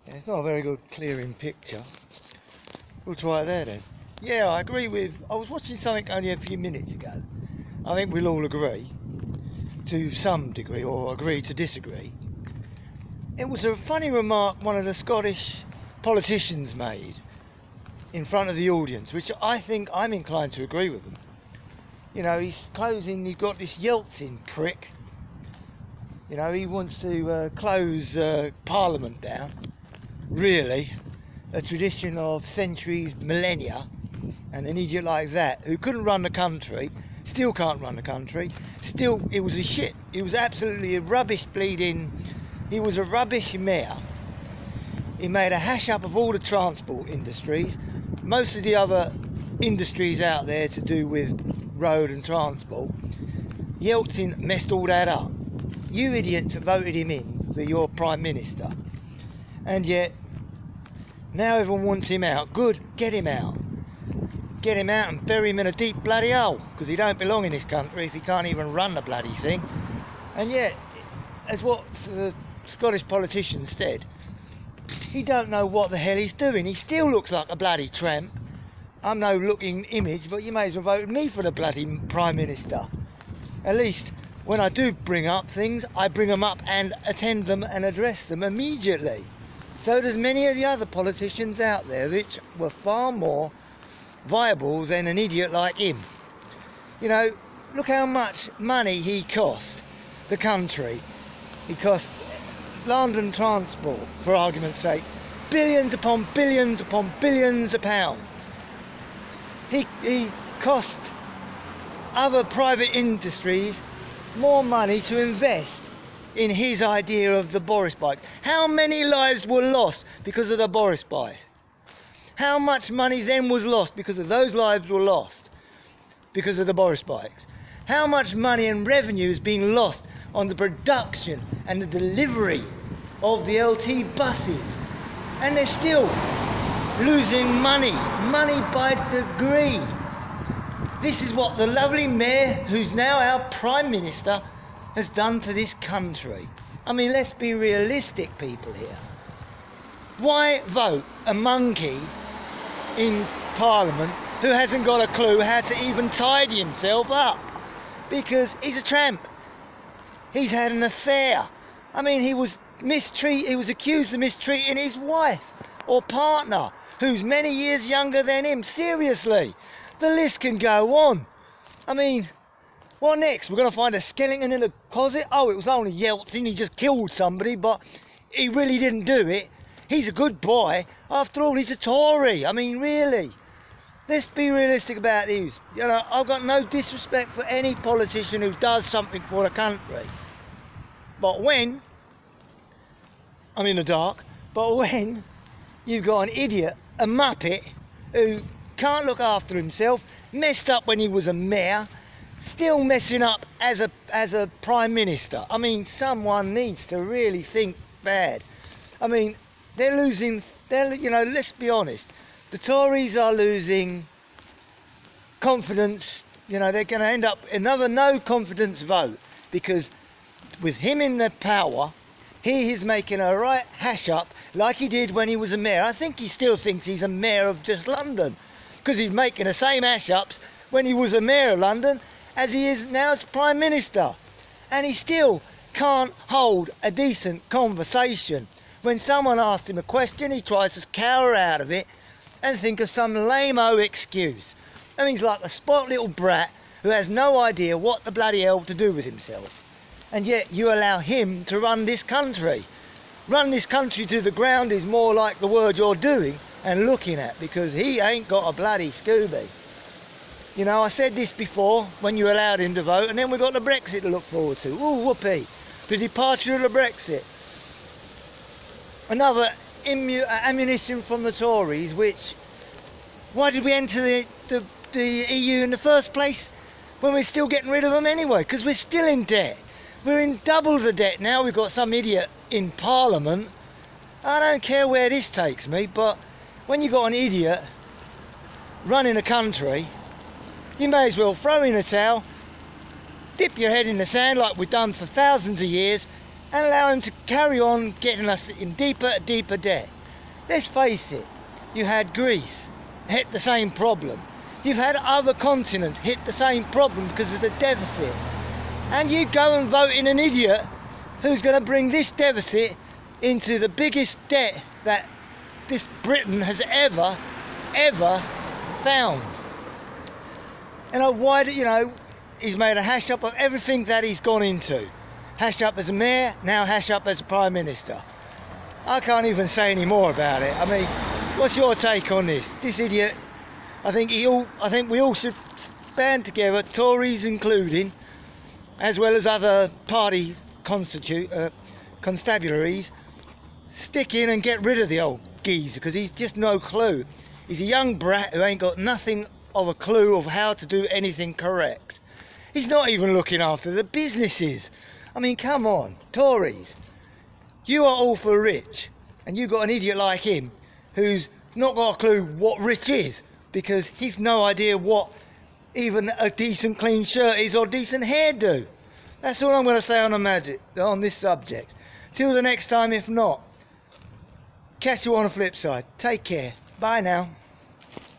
Yeah, it's not a very good clearing picture. We'll try it there then. Yeah, I agree with... I was watching something only a few minutes ago. I think we'll all agree, to some degree, or agree to disagree. It was a funny remark one of the Scottish politicians made in front of the audience, which I think I'm inclined to agree with them. You know, he's got this Yeltsin prick. You know, he wants to close Parliament down. Really, a tradition of centuries, millennia, and an idiot like that, who couldn't run the country, still can't run the country, still, it was a shit. It was absolutely a rubbish bleeding, he was a rubbish mayor. He made a hash up of all the transport industries, most of the other industries out there to do with road and transport. Yeltsin messed all that up. You idiots voted him in for your Prime Minister. And yet, now everyone wants him out. Good, get him out. Get him out and bury him in a deep bloody hole, because he don't belong in this country if he can't even run the bloody thing. And yet, as what the Scottish politician said, he don't know what the hell he's doing. He still looks like a bloody tramp. I'm no looking image, but you may as well vote me for the bloody Prime Minister. At least, when I do bring up things, I bring them up and attend them and address them immediately. So does many of the other politicians out there, which were far more viable than an idiot like him. You know, look how much money he cost the country. He cost London Transport, for argument's sake, billions upon billions upon billions of pounds. He cost other private industries more money to invest in his idea of the Boris bikes. How many lives were lost because of the Boris bikes? How much money then was lost because of those lives were lost because of the Boris bikes? How much money and revenue is being lost on the production and the delivery of the LT buses? And they're still losing money by degree. This is what the lovely mayor, who's now our Prime Minister, has done to this country. I mean, let's be realistic, people here. Why vote a monkey in Parliament who hasn't got a clue how to even tidy himself up? Because he's a tramp. He's had an affair. I mean, he was accused of mistreating his wife or partner, who's many years younger than him. Seriously, the list can go on. I mean, what next? We're going to find a skeleton in a closet? Oh, it was only Yeltsin, he just killed somebody, but he really didn't do it. He's a good boy. After all, he's a Tory. I mean, really. Let's be realistic about these. You know, I've got no disrespect for any politician who does something for the country. But when, I'm in the dark, but when you've got an idiot, a muppet, who can't look after himself, messed up when he was a mayor, still messing up as a Prime Minister. I mean, someone needs to really think bad. I mean, they're losing, you know, let's be honest. The Tories are losing confidence. You know, they're going to end up another no confidence vote, because with him in the power, he is making a right hash up like he did when he was a mayor. I think he still thinks he's a mayor of just London, because he's making the same hash ups when he was a mayor of London as he is now as Prime Minister. And he still can't hold a decent conversation. When someone asks him a question, he tries to cower out of it and think of some lame-o excuse. I mean, he's like a spoilt little brat who has no idea what the bloody hell to do with himself. And yet you allow him to run this country. Run this country to the ground is more like the word you're doing and looking at, because he ain't got a bloody Scooby. You know, I said this before when you allowed him to vote, and then we've got the Brexit to look forward to. Ooh, whoopee. The departure of the Brexit. Another ammunition from the Tories, which... Why did we enter the EU in the first place when we're still getting rid of them anyway? Because we're still in debt. We're in double the debt now. We've got some idiot in Parliament. I don't care where this takes me, but when you've got an idiot running a country, you may as well throw in a towel, dip your head in the sand like we've done for thousands of years, and allow him to carry on getting us in deeper, deeper debt. let's face it, you had Greece hit the same problem. You've had other continents hit the same problem because of the deficit. And you go and vote in an idiot who's going to bring this deficit into the biggest debt that this Britain has ever found. Why do he's made a hash up of everything that he's gone into. Hash up as a mayor, now hash up as a prime minister. I can't even say any more about it. I mean, what's your take on this? This idiot, I think we all should band together, Tories including, as well as other party constabularies, stick in and get rid of the old geezer, because he's just no clue. He's a young brat who ain't got nothing of a clue of how to do anything correct. He's not even looking after the businesses. I mean, come on, Tories. You are all for rich, and you've got an idiot like him who's not got a clue what rich is, because he's no idea what even a decent clean shirt is or decent hairdo. That's all I'm going to say on this subject. Till the next time, if not, catch you on the flip side. Take care. Bye now.